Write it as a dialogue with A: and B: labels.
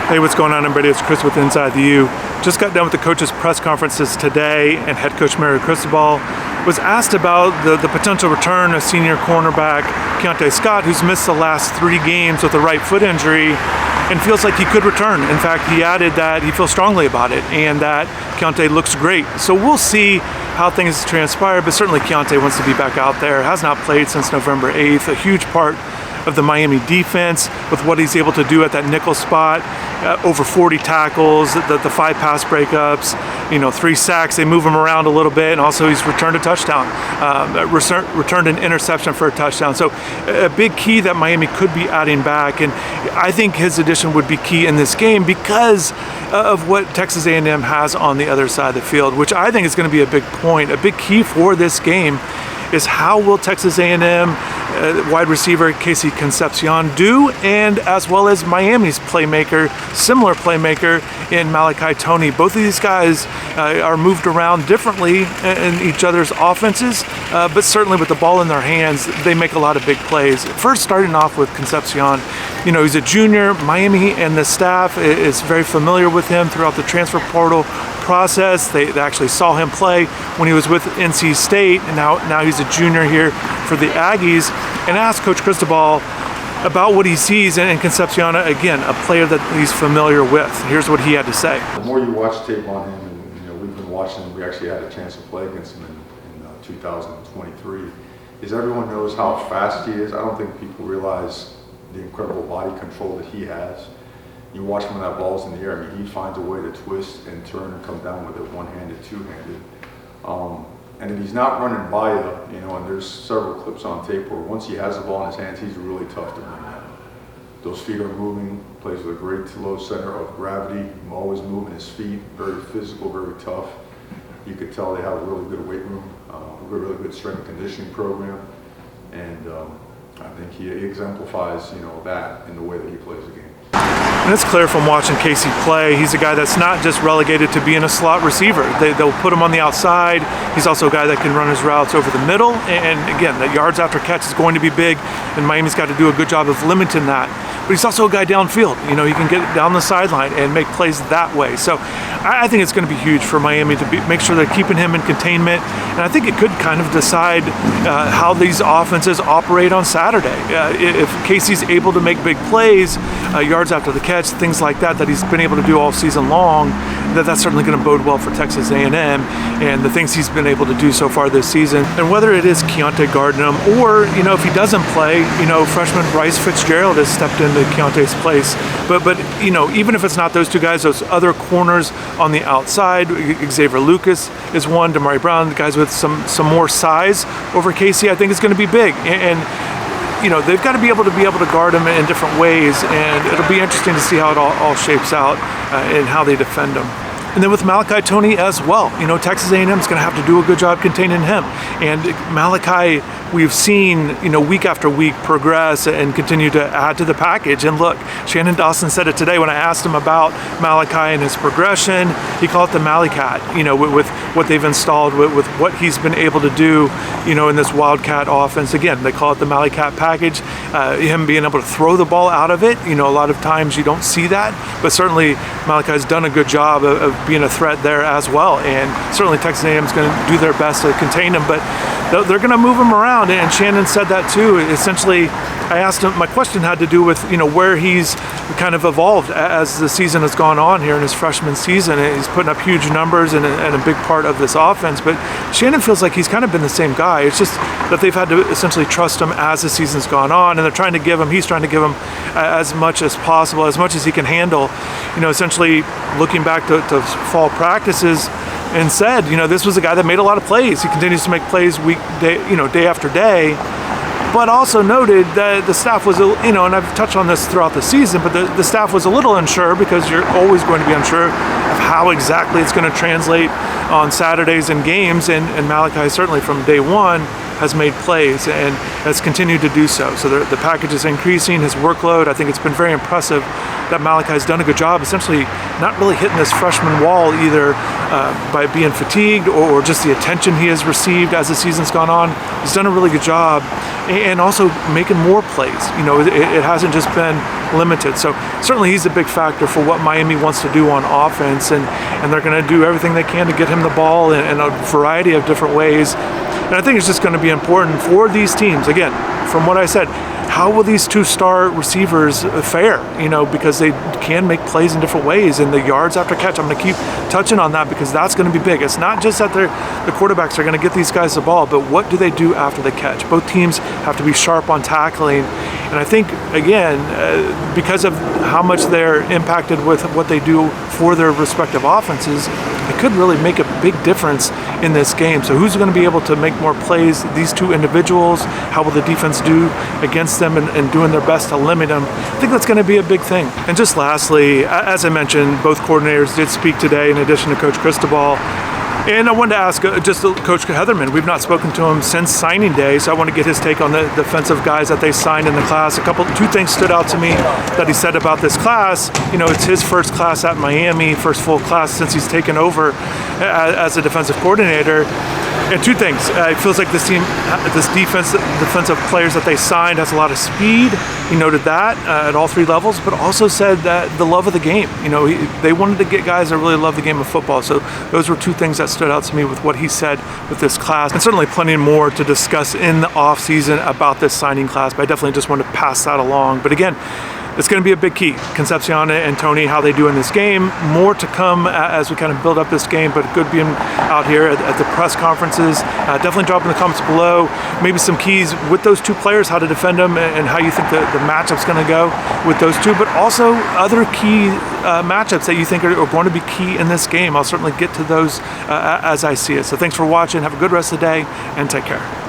A: Hey, what's going on, everybody? It's Chris with Inside the U. Just got done with the coaches' press conferences today, and head coach Mary Cristobal was asked about the potential return of senior cornerback Keonte Scott, who's missed the last 3 games with a right foot injury and feels like he could return. In fact, he added that he feels strongly about it and that Keonte looks great. So we'll see how things transpire, but certainly Keonte wants to be back out there. Has not played since November 8th, a huge part of the Miami defense with what he's able to do at that nickel spot. Over 40 tackles, the 5 pass breakups, 3 sacks. They move him around a little bit, and also he's returned a touchdown, returned an interception for a touchdown. So a big key that Miami could be adding back, and I think his addition would be key in this game because of what Texas A&M has on the other side of the field, which I think is going to be a big point. A big key for this game is how will Texas A&M wide receiver Casey Concepcion do, and as well as Miami's playmaker, similar playmaker in Malachi Toney. Both of these guys are moved around differently in each other's offenses, but certainly with the ball in their hands, they make a lot of big plays. First, starting off with Concepcion, he's a junior. Miami and the staff is very familiar with him throughout the transfer portal process. They actually saw him play when he was with NC State, and now he's a junior here for the Aggies, and asked Coach Cristobal about what he sees in Concepcion, again, a player that he's familiar with. Here's what he had to say.
B: The more you watch tape on him, and we've been watching him, we actually had a chance to play against him in 2023, is everyone knows how fast he is. I don't think people realize the incredible body control that he has. You watch him when that ball's in the air, he finds a way to twist and turn and come down with it one-handed, two-handed. And if he's not running by you, and there's several clips on tape where once he has the ball in his hands, he's really tough to bring down. Those feet are moving, plays with a great low center of gravity, always moving his feet, very physical, very tough. You could tell they have a really good weight room, a really good strength and conditioning program, and I think he exemplifies, that in the way that he plays the game.
A: And it's clear from watching Casey play, he's a guy that's not just relegated to being a slot receiver. They'll put him on the outside. He's also a guy that can run his routes over the middle. And again, the yards after catch is going to be big, and Miami's got to do a good job of limiting that. But he's also a guy downfield. He can get down the sideline and make plays that way. So I think it's going to be huge for Miami to make sure they're keeping him in containment. And I think it could kind of decide how these offenses operate on Saturday. If Casey's able to make big plays, yards after the catch, things like that he's been able to do all season long, that's certainly going to bode well for Texas A&M and the things he's been able to do so far this season. And whether it is Keonte guarding him or, if he doesn't play, freshman Bryce Fitzgerald has stepped into Keonte's place. But even if it's not those two guys, those other corners on the outside, Xavier Lucas is one, Damari Brown, the guys with some more size over Casey, I think is going to be big. And they've got to be able to guard him in different ways, and it'll be interesting to see how it all shapes out and how they defend him. And then with Malachi Toney as well, Texas A&M is going to have to do a good job containing him. And Malachi, we've seen, week after week progress and continue to add to the package. And look, Shannon Dawson said it today when I asked him about Malachi and his progression. He called it the Malacat, with what they've installed, with what he's been able to do, in this Wildcat offense. Again, they call it the Malacat package. Him being able to throw the ball out of it, a lot of times you don't see that, but certainly Malachi's done a good job of being a threat there as well. And certainly Texas A&M is going to do their best to contain him, but they're going to move him around. And Shannon said that too. Essentially, I asked him, my question had to do with, where he's kind of evolved as the season has gone on here in his freshman season. And he's putting up huge numbers and a big part of this offense. But Shannon feels like he's kind of been the same guy. It's just that they've had to essentially trust him as the season's gone on. And he's trying to give him as much as possible, as much as he can handle. Essentially looking back to fall practices, and said, this was a guy that made a lot of plays. He continues to make plays day after day, but also noted that the staff was, and I've touched on this throughout the season, but the staff was a little unsure, because you're always going to be unsure of how exactly it's going to translate on Saturdays and games, and Malachi certainly from day one has made plays and has continued to do so. So the package is increasing, his workload. I think it's been very impressive that Malachi's done a good job, essentially not really hitting this freshman wall either by being fatigued or just the attention he has received as the season's gone on. He's done a really good job, and also making more plays. It hasn't just been limited. So certainly he's a big factor for what Miami wants to do on offense, and they're going to do everything they can to get him the ball in a variety of different ways. And I think it's just going to be important for these teams. Again, from what I said, how will these two-star receivers fare? Because they can make plays in different ways, and the yards after catch, I'm going to keep touching on that because that's going to be big. It's not just that the quarterbacks are going to get these guys the ball, but what do they do after the catch? Both teams have to be sharp on tackling, and I think, again, because of how much they're impacted with what they do for their respective offenses, it could really make a big difference in this game. So who's going to be able to make more plays? These two individuals, how will the defense do against them and doing their best to limit them? I think that's going to be a big thing. And just lastly, as I mentioned, both coordinators did speak today in addition to Coach Cristobal. And I wanted to ask just Coach Heatherman. We've not spoken to him since signing day, so I want to get his take on the defensive guys that they signed in the class. Two things stood out to me that he said about this class. It's his first class at Miami, first full class since he's taken over as a defensive coordinator. And two things. It feels like this defensive players that they signed has a lot of speed. He noted that at all three levels, but also said that the love of the game. They wanted to get guys that really love the game of football. So those were two things that stood out to me with what he said with this class. And certainly plenty more to discuss in the offseason about this signing class, but I definitely just want to pass that along. But again, it's going to be a big key. Concepcion and Toney, how they do in this game. More to come as we kind of build up this game, but good being out here at the press conferences. Definitely drop in the comments below maybe some keys with those two players, how to defend them, and how you think the matchup's going to go with those two, but also other key matchups that you think are going to be key in this game. I'll certainly get to those as I see it. So thanks for watching. Have a good rest of the day, and take care.